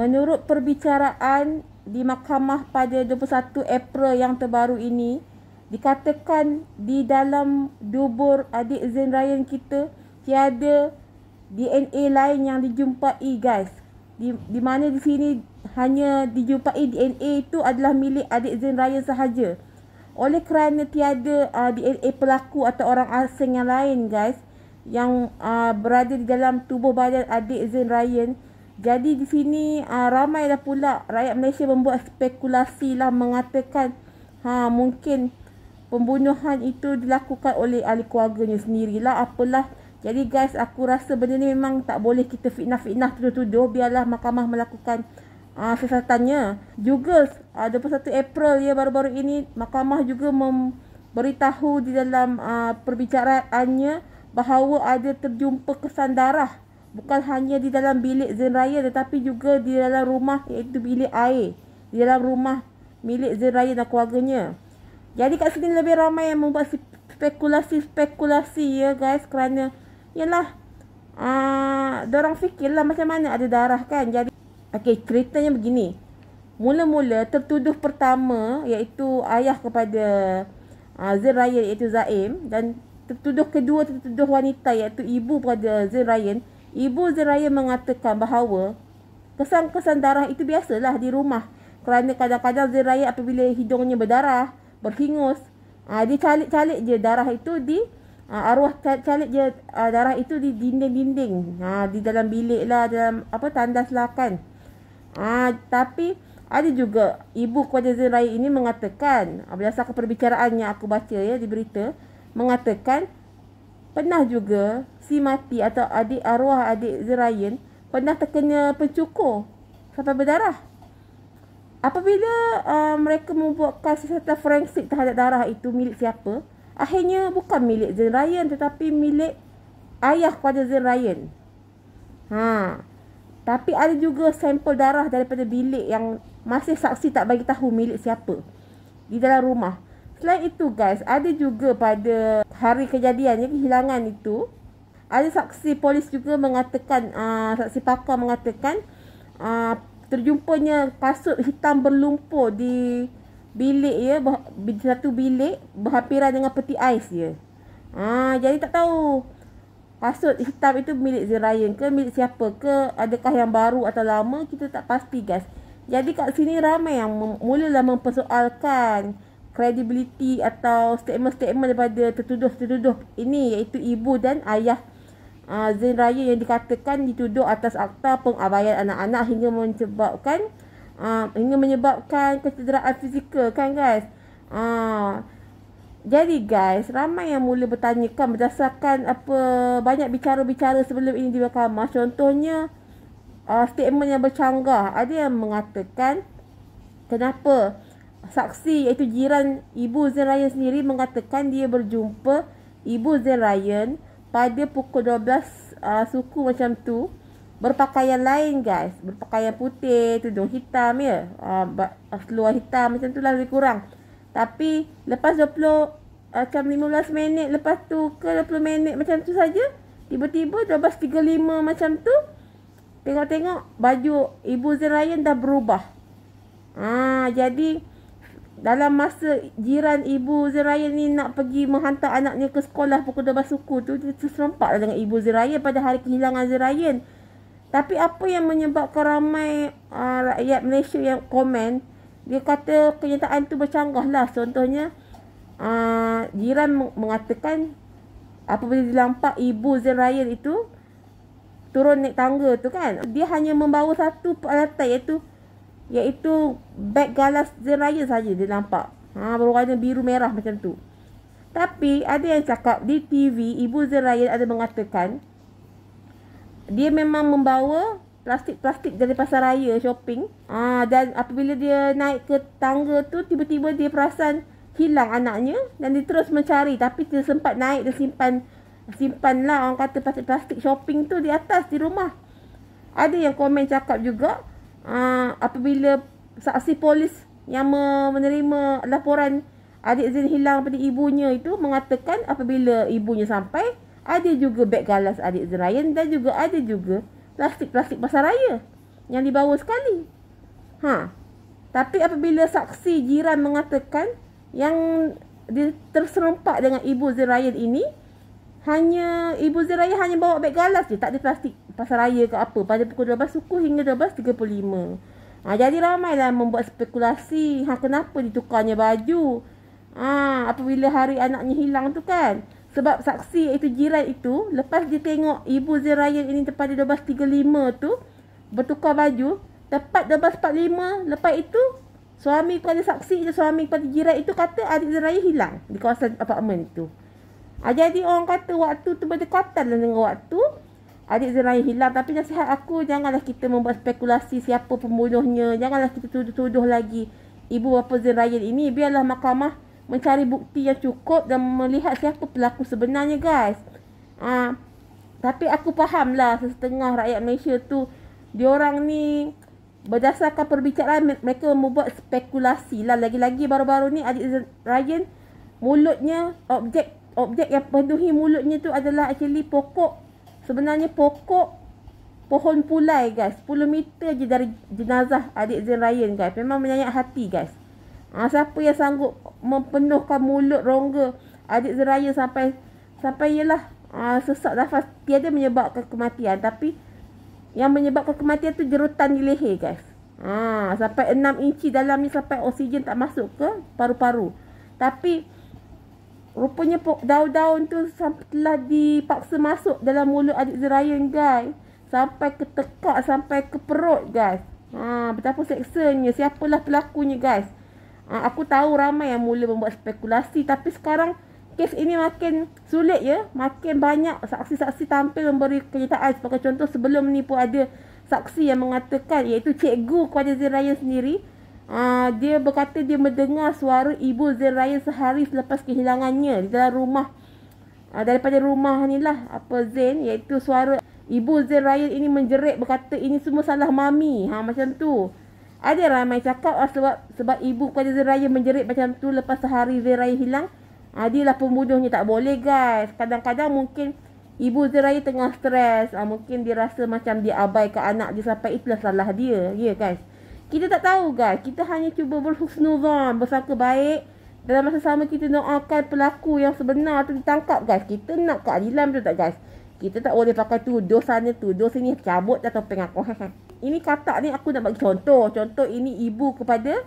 Menurut perbicaraan di mahkamah pada 21 April yang terbaru ini, dikatakan di dalam dubur adik Zain Ryan kita tiada DNA lain yang dijumpai, guys. Di mana di sini hanya dijumpai DNA itu adalah milik adik Zain Ryan sahaja. Oleh kerana tiada DNA pelaku atau orang asing yang lain, guys, yang berada di dalam tubuh badan adik Zain Ryan, jadi di sini ramailah pula rakyat Malaysia membuat spekulasi lah, mengatakan mungkin pembunuhan itu dilakukan oleh ahli keluarganya sendirilah, apalah. Jadi guys, aku rasa benda ni memang tak boleh kita fitnah-fitnah, tuduh-tuduh. Biarlah mahkamah melakukan siasatannya. Juga 21 April ya, baru-baru ini mahkamah juga memberitahu di dalam perbicaraannya bahawa ada terjumpa kesan darah, bukan hanya di dalam bilik Zain Ryan tetapi juga di dalam rumah, iaitu bilik air, di dalam rumah milik Zain Ryan dan keluarganya. Jadi kat sini lebih ramai yang membuat spekulasi ya guys, kerana yalah dorang fikirlah macam mana ada darah kan. Jadi okey, ceritanya begini. Mula-mula tertuduh pertama iaitu ayah kepada Zain Ryan iaitu Zaim, dan tertuduh kedua, tertuduh wanita iaitu ibu kepada Zain Ryan. Ibu Zain Ryan mengatakan bahawa kesan-kesan darah itu biasalah di rumah, kerana kadang-kadang Zain Ryan apabila hidungnya berdarah, berhingus, dia calik-calik je darah itu di arwah calik je darah itu di dinding-dinding, di dalam bilik lah, dalam tandas lah kan. Tapi ada juga ibu kepada Zain Ryan ini mengatakan, berdasarkan perbicaraan yang aku baca ya di berita, mengatakan pernah juga si mati atau arwah adik Zain Ryan pernah terkena pencukur sampai berdarah. Apabila mereka membuatkan siasatan forensik terhadap darah itu milik siapa, akhirnya bukan milik Zain Ryan tetapi milik ayah kepada Zain Ryan. Tapi ada juga sampel darah daripada bilik yang masih saksi tak bagi tahu milik siapa di dalam rumah. Selain itu guys, ada juga pada hari kejadiannya kehilangan itu, ada saksi polis juga mengatakan, saksi pakar mengatakan terjumpanya kasut hitam berlumpur di bilik ya, satu bilik berhampiran dengan peti ais ya. Jadi tak tahu kasut hitam itu milik Zain Ryan ke, milik siapa ke, adakah yang baru atau lama, kita tak pasti guys. Jadi kat sini ramai yang mulalah mempersoalkan credibility atau statement-statement daripada tertuduh-tertuduh ini, iaitu ibu dan ayah Zain Ryan yang dikatakan dituduh atas akta pengabaian anak-anak hingga menyebabkan kecederaan fizikal kan guys. Jadi guys, ramai yang mula bertanyakan berdasarkan banyak bicara-bicara sebelum ini di mahkamah. Contohnya statement yang bercanggah. Ada yang mengatakan kenapa saksi iaitu jiran ibu Zain Ryan sendiri mengatakan dia berjumpa ibu Zain Ryan pada pukul 12 suku macam tu, berpakaian lain guys, berpakaian putih, tudung hitam ya, seluar hitam macam tu lah lebih kurang. Tapi lepas 15 minit lepas tu ke 20 minit macam tu saja, tiba-tiba 12.35 macam tu, tengok-tengok baju ibu Zain Ryan dah berubah. Jadi dalam masa jiran ibu Zain Ryan ni nak pergi menghantar anaknya ke sekolah pukul 12 suku tu, dia terserempak dengan ibu Zain Ryan pada hari kehilangan Zain Ryan. Tapi apa yang menyebabkan ramai rakyat Malaysia yang komen, dia kata kenyataan tu bercanggah lah. Contohnya jiran mengatakan apabila dilampak ibu Zain Ryan itu turun naik tangga tu kan, dia hanya membawa satu peralatan iaitu beg galas Zain Ryan saja dia nampak, berwarna biru merah macam tu. Tapi ada yang cakap di TV, ibu Zain Ryan ada mengatakan dia memang membawa plastik-plastik dari pasar raya shopping, dan apabila dia naik ke tangga tu, tiba-tiba dia perasan hilang anaknya dan dia terus mencari, tapi dia sempat naik dan simpan lah orang kata plastik-plastik shopping tu di atas di rumah. Ada yang komen cakap juga apabila saksi polis yang menerima laporan adik Zain hilang pada ibunya itu mengatakan apabila ibunya sampai, ada juga beg galas adik Zain Ryan dan juga ada juga plastik-plastik pasar raya yang dibawa sekali. Tapi apabila saksi jiran mengatakan yang terserempak dengan Ibu Zain Ryan ini, Ibu Zain Ryan hanya bawa beg galas je, tak ada plastik pasaraya ke apa, pada pukul 12 suku hingga 12.35. Jadi ramailah membuat spekulasi, kenapa ditukarnya baju apabila hari anaknya hilang tu kan. Sebab saksi iaitu jiran itu, lepas dia tengok Ibu Zain Ryan ini pada 12.35 tu bertukar baju, tepat 12.45 lepas itu suami kepada saksi itu, suami kepada jiran itu kata adik Zain Ryan hilang di kawasan apartmen itu. Jadi orang kata waktu tu berdekatan dengan waktu adik Zain Ryan hilang. Tapi nasihat aku, janganlah kita membuat spekulasi siapa pembunuhnya. Janganlah kita tuduh-tuduh lagi ibu bapa Zain Ryan ini. Biarlah mahkamah mencari bukti yang cukup dan melihat siapa pelaku sebenarnya, guys. Tapi aku faham lah setengah rakyat Malaysia tu, diorang ni berdasarkan perbicaraan mereka membuat spekulasi lah. Lagi-lagi baru-baru ni adik Zain Ryan, mulutnya, objek yang penuhi mulutnya tu adalah actually sebenarnya pokok pohon pulai, guys. 10 meter je dari jenazah adik Zain Ryan, guys. Memang menyayat hati, guys. Siapa yang sanggup mempenuhkan mulut rongga adik Zain Ryan sampai ialah sesak nafas, tiada menyebabkan kematian. Tapi yang menyebabkan kematian tu jerutan di leher, guys. Sampai 6 inci dalamnya, sampai oksigen tak masuk ke paru-paru. Tapi rupanya daun-daun tu telah dipaksa masuk dalam mulut adik Zain Ryan, guys. Sampai ke tekak, sampai ke perut, guys. Betapa seksanya. Siapalah pelakunya, guys. Aku tahu ramai yang mula membuat spekulasi, tapi sekarang kes ini makin sulit ya. Makin banyak saksi-saksi tampil memberi kenyataan. Sebagai contoh, sebelum ni pun ada saksi yang mengatakan, iaitu cikgu kepada Zain Ryan sendiri. Dia berkata dia mendengar suara Ibu Zain Ryan sehari selepas kehilangannya di dalam rumah. Daripada rumah ni lah Zain, iaitu suara Ibu Zain Ryan ini menjerit, berkata ini semua salah mami. Macam tu. Ada ramai cakap sebab ibu kepada Zain Ryan menjerit macam tu lepas sehari Zain Ryan hilang, dia lah pembunuhnya. Tak boleh, guys. Kadang-kadang mungkin Ibu Zain Ryan tengah stres. Mungkin dia rasa macam dia abaikan anak dia, sampai itulah salah dia. Ya, guys. Kita tak tahu, guys. Kita hanya cuba berhusnuzon, bersangka baik. Dalam masa sama kita doakan pelaku yang sebenar tu ditangkap, guys. Kita nak keadilan, betul tak, guys? Kita tak boleh pakai tuduh sana, tuduh sini, cabut dah topeng aku. Ini katak ni aku nak bagi contoh. Contoh ini ibu kepada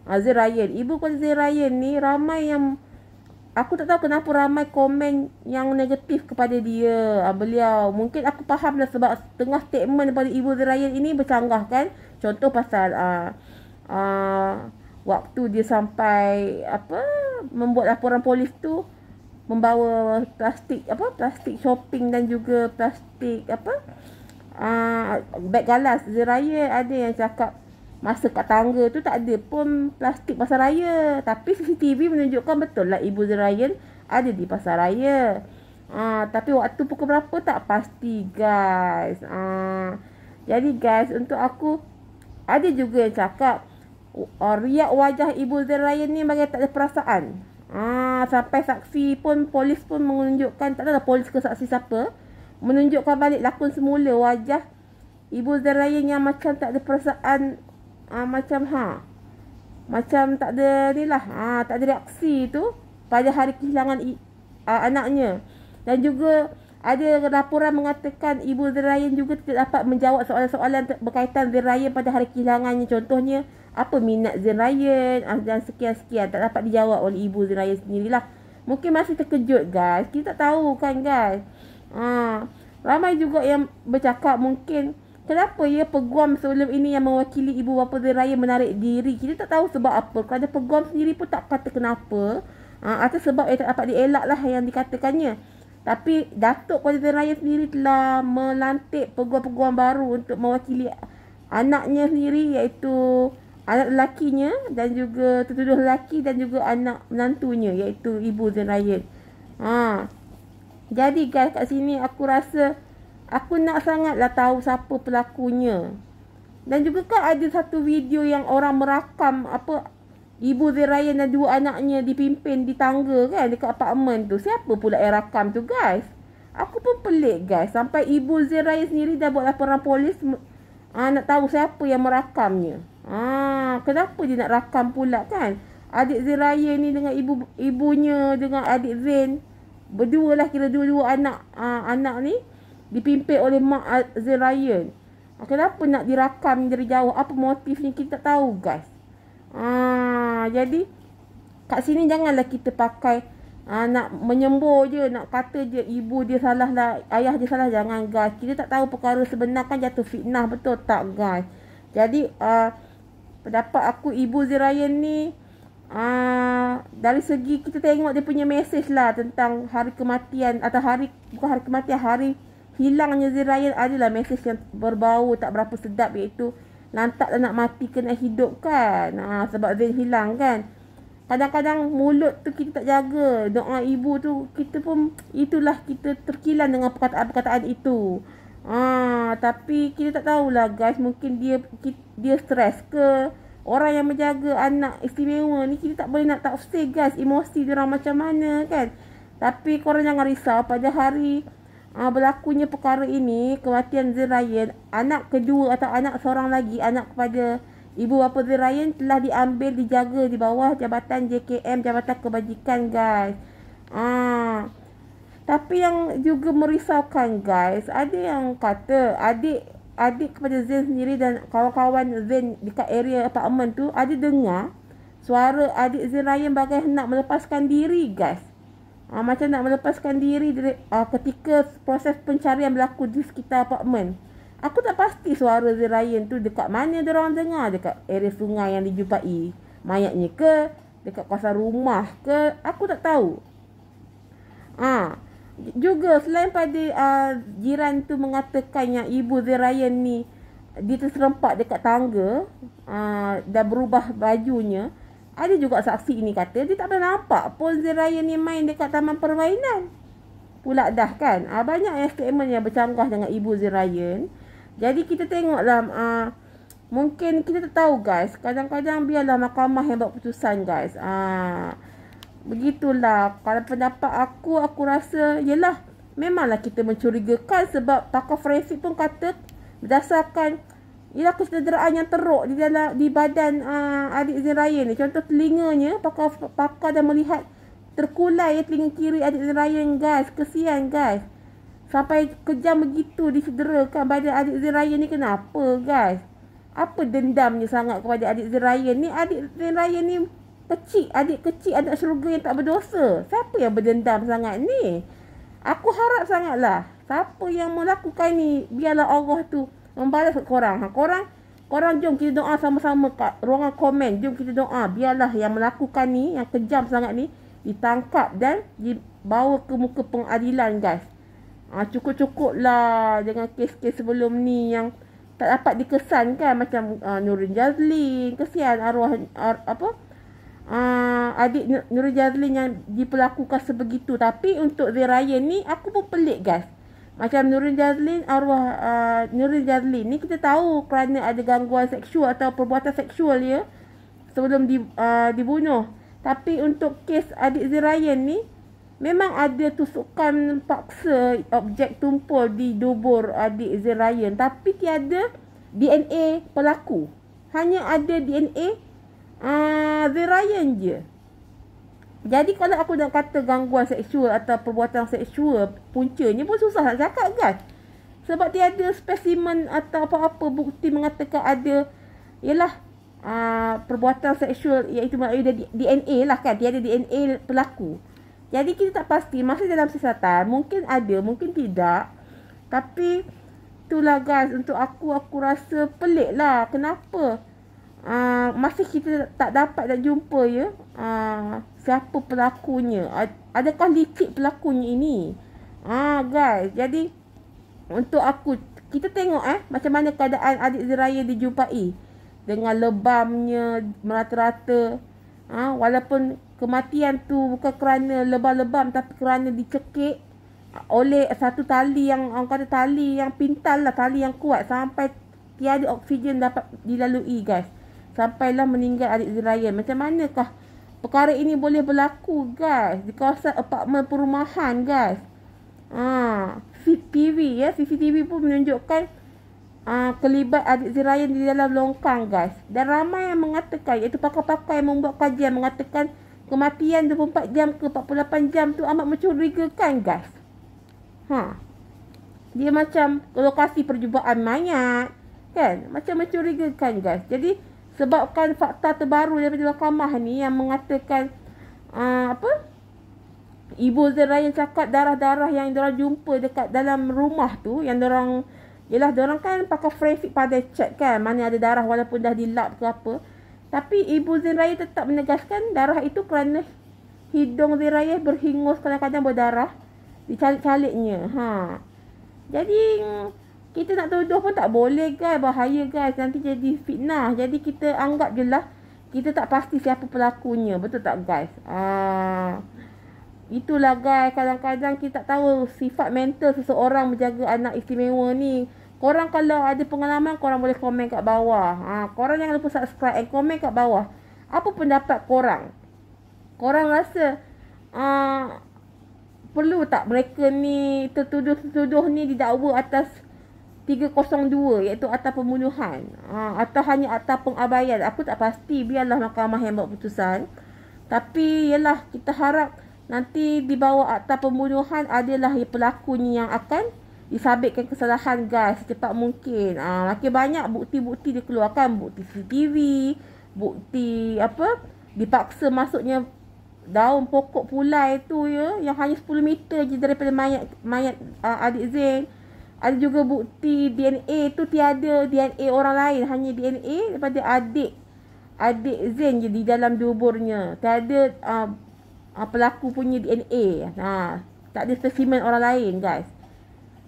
Zain Ryan. Ibu kepada Zain Ryan ni ramai yang, aku tak tahu kenapa ramai komen yang negatif kepada dia. Beliau, mungkin aku faham lah sebab tengah statement daripada Ibu Zain Ryan ini bercanggah kan. Contoh pasal waktu dia sampai membuat laporan polis tu, membawa plastik shopping dan juga plastik beg galas. Zain Ryan ada yang cakap masa kat tangga tu tak ada pun plastik pasaraya, tapi CCTV menunjukkan betul lah Ibu Zain Ryan ada di pasaraya. Tapi waktu pukul berapa tak pasti, guys. Jadi, guys, untuk aku ada juga yang cakap riak wajah Ibu Zain Ryan ni bagi tak ada perasaan. Sampai saksi pun, polis pun menunjukkan, tak tahu polis ke saksi siapa, menunjukkan balik lakon semula wajah Ibu Zain Ryan yang macam tak ada perasaan, macam tak ada ni lah, tak ada reaksi tu pada hari kehilangan anaknya. Dan juga ada laporan mengatakan Ibu Zain Ryan juga tidak dapat menjawab soalan-soalan berkaitan Zain Ryan pada hari kehilangannya. Contohnya, apa minat Zain Ryan dan sekian-sekian, tak dapat dijawab oleh Ibu Zain Ryan sendirilah. Mungkin masih terkejut, guys. Kita tak tahu kan, guys. Ramai juga yang bercakap mungkin kenapa ya peguam sebelum ini yang mewakili ibu bapa Zain Ryan menarik diri. Kita tak tahu sebab apa. Kerana peguam sendiri pun tak kata kenapa. Atau sebab tak dapat dielak lah yang dikatakannya. Tapi Datuk Kuala Zain Ryan sendiri telah melantik peguam-peguam baru untuk mewakili anaknya sendiri, iaitu anak lelakinya dan juga tertuduh lelaki dan juga anak menantunya, iaitu Ibu Zain Ryan. Jadi, guys, kat sini aku rasa aku nak sangatlah tahu siapa pelakunya. Dan juga kan ada satu video yang orang merakam Ibu Zain Ryan dan dua anaknya dipimpin di tangga kan, dekat apartmen tu. Siapa pula yang rakam tu, guys? Aku pun pelik, guys. Sampai Ibu Zain Ryan sendiri dah buat laporan polis Nak tahu siapa yang merakamnya. Kenapa dia nak rakam pula kan? Adik Zain Ryan ni dengan ibunya dengan adik Zain. Berdua lah, kira dua-dua anak ni dipimpin oleh mak Zain Ryan. Kenapa nak dirakam dari jauh? Apa motifnya kita tak tahu guys. Jadi kat sini janganlah kita pakai nak menyembur je, nak kata je ibu dia salah lah, ayah dia salah. Jangan guys. Kita tak tahu perkara sebenar kan, jatuh fitnah, betul tak guys? Jadi pendapat aku, ibu Zain Ryan ni dari segi kita tengok dia punya mesej lah tentang hari kematian, atau bukan hari kematian, hari hilangnya Zain Ryan adalah mesej yang berbau tak berapa sedap, iaitu lantaklah nak mati ke nak hidup kan. Sebab Zain hilang kan. Kadang-kadang mulut tu kita tak jaga, doa ibu tu kita pun, itulah kita terkilan dengan perkataan-perkataan itu. Tapi kita tak tahulah guys, mungkin dia stres ke. Orang yang menjaga anak istimewa ni, kita tak boleh nak tafsir guys, emosi diorang macam mana kan. Tapi korang jangan risau, pada hari berlakunya perkara ini, kematian Zain Ryan, anak kedua atau anak seorang lagi, anak kepada ibu bapa Zain Ryan telah diambil, dijaga di bawah jabatan JKM, Jabatan Kebajikan guys. Tapi yang juga merisaukan guys, ada yang kata adik kepada Zain sendiri dan kawan-kawan Zain dekat area apartmen tu ada dengar suara adik Zain Ryan bagai nak melepaskan diri guys. Macam nak melepaskan diri ketika proses pencarian berlaku di sekitar apartmen. Aku tak pasti suara Zain Ryan tu dekat mana diorang dengar, dekat area sungai yang dijumpai mayatnya ke, dekat kawasan rumah ke, aku tak tahu. Juga selain pada jiran tu mengatakan yang ibu Zain Ryan ni dia terserempak dekat tangga dah berubah bajunya, ada juga saksi ni kata dia tak pernah nampak pun Zain Ryan ni main dekat taman permainan pula dah kan. Banyak yang statement yang bercanggah dengan ibu Zain Ryan. Jadi kita tengoklah, mungkin kita tak tahu guys, kadang-kadang biarlah mahkamah yang buat keputusan guys. Begitulah. Kalau pendapat aku rasa yelah, memanglah kita mencurigakan sebab pakar forensik pun kata berdasarkan ialah kecederaan yang teruk di badan adik Zain Ryan ni. Contoh telinganya, pakar dah melihat terkulai telinga kiri adik Zain Ryan guys. Kesian guys, sampai kejam begitu dicederakan badan adik Zain Ryan ni. Kenapa guys? Apa dendamnya sangat kepada adik Zain Ryan ni? Adik Zain Ryan ni adik kecil, anak syurga yang tak berdosa. Siapa yang berdendam sangat ni? Aku harap sangatlah siapa yang melakukan ni, biarlah Allah tu membalas korang. Korang jom kita doa sama-sama kat ruangan komen. Jom kita doa biarlah yang melakukan ni, yang kejam sangat ni, ditangkap dan dibawa ke muka pengadilan guys. Cukup-cukup lah dengan kes-kes sebelum ni yang tak dapat dikesankan, macam Nurin Jazlin. Kesian arwah adik Nurin Jazlin yang diperlakukan sebegitu. Tapi untuk Zain Ryan ni aku pun pelik guys. Macam Nurin Jazlin, arwah Nurin Jazlin ni kita tahu kerana ada gangguan seksual atau perbuatan seksual ya sebelum dibunuh. Tapi untuk kes adik Zain Ryan ni, memang ada tusukan paksa objek tumpul di dubur adik Zain Ryan, tapi tiada DNA pelaku. Hanya ada DNA Zain Ryan je. Jadi kalau aku nak kata gangguan seksual atau perbuatan seksual puncanya pun susah nak cakap guys. Sebab tiada spesimen atau apa-apa bukti mengatakan ada ialah perbuatan seksual, iaitu maksudnya DNA lah kan. Tiada DNA pelaku. Jadi kita tak pasti, masih dalam siasatan. Mungkin ada, mungkin tidak. Tapi itulah guys, untuk aku rasa pelik lah. Kenapa masih kita tak dapat nak jumpa ya siapa pelakunya. Adakah licik pelakunya ini? Guys, jadi untuk aku, kita tengok macam mana keadaan adik Zain Ryan dijumpai dengan lebamnya merata-rata. Walaupun kematian tu bukan kerana lebam-lebam, tapi kerana dicekik oleh satu tali yang orang kata tali yang pintal lah, tali yang kuat, sampai tiada oksigen dapat dilalui guys. Sampailah meninggal adik Zain Ryan. Macam manakah perkara ini boleh berlaku guys di kawasan apartmen perumahan guys? CCTV pun menunjukkan kelibat adik Zain Ryan di dalam longkang, guys. Dan ramai yang mengatakan, iaitu pakar-pakar yang membuat kajian mengatakan kematian 24 jam ke 48 jam tu amat mencurigakan, guys. Dia macam lokasi perjumpaan mayat, kan? Macam mencurigakan, guys. Jadi sebabkan fakta terbaru daripada mahkamah ni yang mengatakan Ibu Zain Ryan cakap darah-darah yang diorang jumpa dekat dalam rumah tu, yang diorang kan pakai forensik pada chat, kan, mana ada darah walaupun dah dilap ke apa. Tapi Ibu Zain Ryan tetap menegaskan darah itu kerana hidung Zain Ryan berhingus, kadang-kadang berdarah dicalik-caliknya. Jadi kita nak tuduh pun tak boleh, guys. Bahaya, guys. Nanti jadi fitnah. Jadi kita anggap je lah kita tak pasti siapa pelakunya. Betul tak, guys? Itulah, guys. Kadang-kadang kita tak tahu sifat mental seseorang menjaga anak istimewa ni. Korang kalau ada pengalaman, korang boleh komen kat bawah. Korang jangan lupa subscribe and komen kat bawah. Apa pendapat korang? Korang rasa perlu tak mereka ni tertuduh ni didakwa atas 302, iaitu atas pembunuhan, atau hanya atas pengabaian? Aku tak pasti, biarlah mahkamah yang buat putusan. Tapi yalah, kita harap nanti di bawah akta pembunuhan adalah pelakunya yang akan disabitkan kesalahan, guys, secepat mungkin. Makin banyak bukti-bukti dikeluarkan, bukti CCTV, bukti dipaksa masuknya daun pokok pulai tu, yang hanya 10 meter je daripada mayat adik Zain. Ada juga bukti DNA tu tiada DNA orang lain, hanya DNA daripada adik Zain je di dalam duburnya. Tiada pelaku punya DNA. Tak ada spesimen orang lain, guys.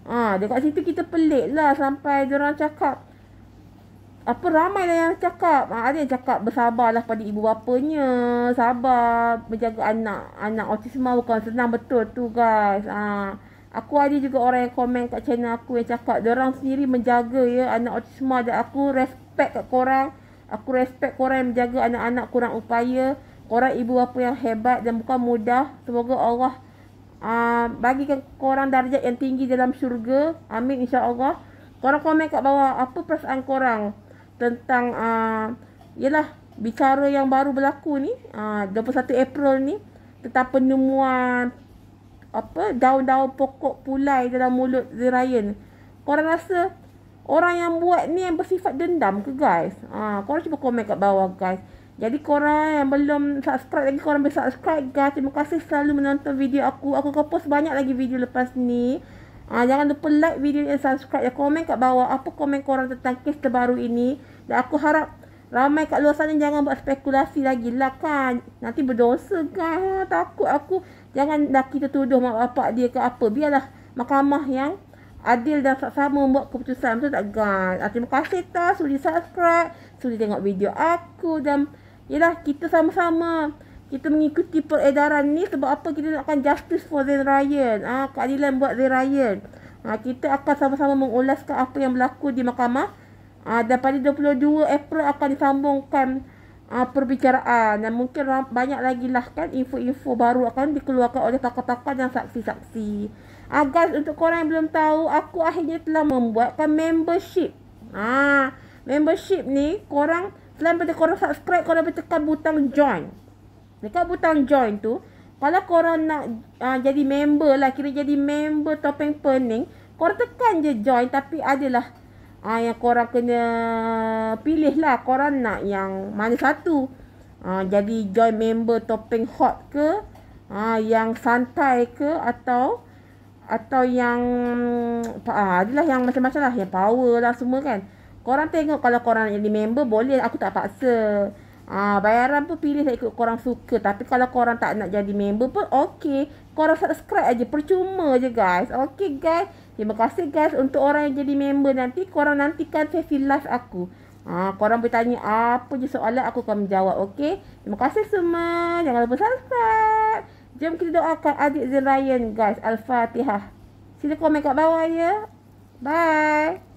Dekat situ kita pelik lah sampai diorang cakap ramai lah yang cakap. Ada yang cakap bersabarlah pada ibu bapanya, sabar menjaga anak autisma bukan senang. Betul tu, guys. Aku ada juga orang yang komen kat channel aku yang cakap diorang sendiri menjaga anak autisma, dan aku respect kat korang. Aku respect korang yang menjaga anak-anak korang upaya. Korang ibu bapa yang hebat dan bukan mudah. Semoga Allah bagikan korang darjat yang tinggi dalam syurga. Amin, insya-Allah. Korang komen kat bawah apa perasaan korang tentang bicara yang baru berlaku ni, 21 April ni, tentang penemuan daun-daun pokok pulai dalam mulut Zain Ryan. Korang rasa orang yang buat ni yang bersifat dendam ke, guys? Korang cuba komen kat bawah, guys. Jadi korang yang belum subscribe lagi, korang boleh subscribe, guys. Terima kasih selalu menonton video aku. Aku akan post banyak lagi video lepas ni. Jangan lupa like video dan subscribe. Dan komen kat bawah apa komen korang tentang kes terbaru ini. Dan aku harap ramai kat luar sana jangan buat spekulasi lagi lah, kan. Nanti berdosa, kan. Takut aku. Jangan dah kita tuduh mak bapak dia ke apa. Biarlah mahkamah yang adil dan saksama membuat keputusan. Betul tak, guys? Terima kasih tak sudi subscribe, sudi tengok video aku. Dan yalah, kita sama-sama kita mengikuti peredaran ni. Sebab apa? Kita nakkan justice for Zain Ryan. Keadilan buat Zain Ryan. Kita akan sama-sama mengulaskan apa yang berlaku di mahkamah. Dan pada 22 April akan disambungkan perbicaraan. Dan mungkin banyak lagi lah, kan, info-info baru akan dikeluarkan oleh pakar-pakar dan saksi-saksi. Guys, untuk korang yang belum tahu, aku akhirnya telah membuatkan membership. Membership ni, korang selain pada korang subscribe, korang boleh tekan butang join. Dekat butang join tu, kalau korang nak jadi member lah, kira jadi member Topeng Pening, korang tekan je join. Tapi adalah yang korang kena pilih lah, korang nak yang mana satu. Jadi join member Topeng Hot ke, yang santai ke, atau yang adalah yang macam-macam lah, yang power lah semua, kan. Korang tengok, kalau korang nak jadi member boleh, aku tak paksa. Bayaran pun pilih lah ikut korang suka. Tapi kalau korang tak nak jadi member pun okey, korang subscribe aja, percuma je, guys. Okey, guys. Terima kasih, guys. Untuk orang yang jadi member nanti, korang nantikan sesi live aku. Korang boleh tanya apa je soalan, aku akan menjawab. Okey. Terima kasih semua. Jangan lupa subscribe. Jom kita doakan adik Zain Ryan, guys. Al-Fatihah. Sila komen kat bawah, ya. Bye.